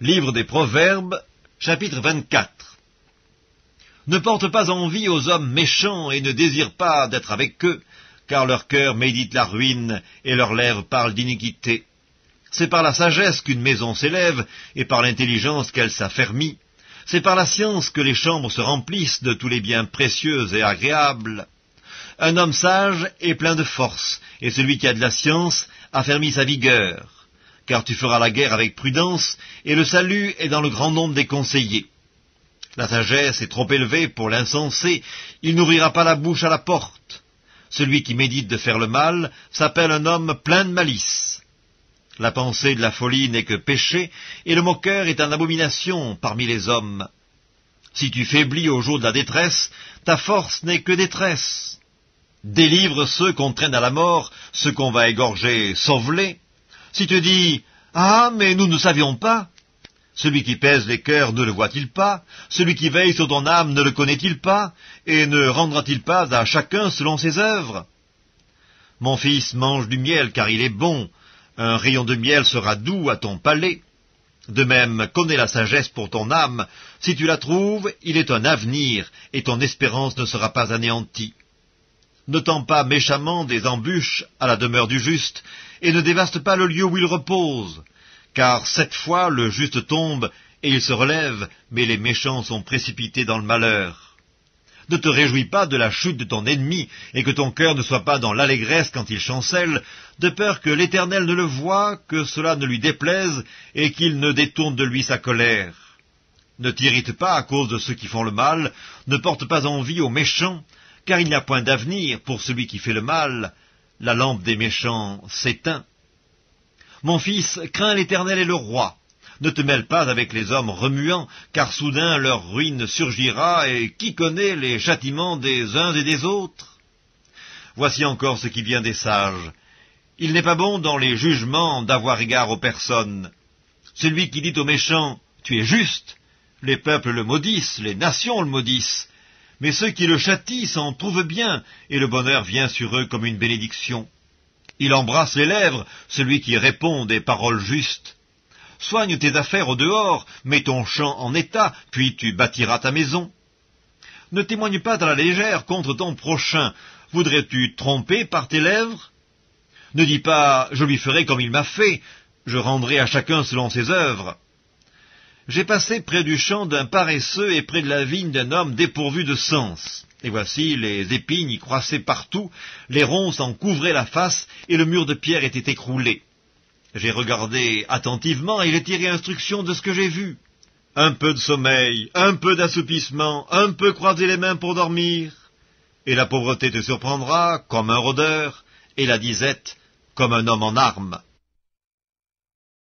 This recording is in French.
Livre des Proverbes, chapitre 24. Ne porte pas envie aux hommes méchants et ne désire pas d'être avec eux, car leur cœur médite la ruine et leurs lèvres parlent d'iniquité. C'est par la sagesse qu'une maison s'élève et par l'intelligence qu'elle s'affermit. C'est par la science que les chambres se remplissent de tous les biens précieux et agréables. Un homme sage est plein de force, et celui qui a de la science affermit sa vigueur. Car tu feras la guerre avec prudence, et le salut est dans le grand nombre des conseillers. La sagesse est trop élevée pour l'insensé, il n'ouvrira pas la bouche à la porte. Celui qui médite de faire le mal s'appelle un homme plein de malice. La pensée de la folie n'est que péché, et le moqueur est une abomination parmi les hommes. Si tu faiblis au jour de la détresse, ta force n'est que détresse. Délivre ceux qu'on traîne à la mort, ceux qu'on va égorger, sauve-les. Si tu dis « Ah, mais nous ne savions pas », celui qui pèse les cœurs ne le voit-il pas? Celui qui veille sur ton âme ne le connaît-il pas? Et ne rendra-t-il pas à chacun selon ses œuvres? Mon fils, mange du miel, car il est bon. Un rayon de miel sera doux à ton palais. De même, connais la sagesse pour ton âme. Si tu la trouves, il est un avenir, et ton espérance ne sera pas anéantie. Ne tends pas méchamment des embûches à la demeure du juste, et ne dévaste pas le lieu où il repose. Car 7 fois le juste tombe, et il se relève, mais les méchants sont précipités dans le malheur. Ne te réjouis pas de la chute de ton ennemi, et que ton cœur ne soit pas dans l'allégresse quand il chancelle, de peur que l'Éternel ne le voie, que cela ne lui déplaise, et qu'il ne détourne de lui sa colère. Ne t'irrite pas à cause de ceux qui font le mal, ne porte pas envie aux méchants, car il n'y a point d'avenir pour celui qui fait le mal. La lampe des méchants s'éteint. Mon fils, crains l'Éternel et le roi. Ne te mêle pas avec les hommes remuants, car soudain leur ruine surgira, et qui connaît les châtiments des uns et des autres? Voici encore ce qui vient des sages. Il n'est pas bon dans les jugements d'avoir égard aux personnes. Celui qui dit aux méchants « Tu es juste », les peuples le maudissent, les nations le maudissent. Mais ceux qui le châtient s'en trouvent bien, et le bonheur vient sur eux comme une bénédiction. Il embrasse les lèvres, celui qui répond des paroles justes. Soigne tes affaires au dehors, mets ton champ en état, puis tu bâtiras ta maison. Ne témoigne pas à la légère contre ton prochain. Voudrais-tu tromper par tes lèvres? Ne dis pas « Je lui ferai comme il m'a fait, je rendrai à chacun selon ses œuvres ». J'ai passé près du champ d'un paresseux et près de la vigne d'un homme dépourvu de sens. Et voici, les épines y croissaient partout, les ronces en couvraient la face, et le mur de pierre était écroulé. J'ai regardé attentivement, et j'ai tiré instruction de ce que j'ai vu. Un peu de sommeil, un peu d'assoupissement, un peu croiser les mains pour dormir. Et la pauvreté te surprendra comme un rôdeur, et la disette comme un homme en armes.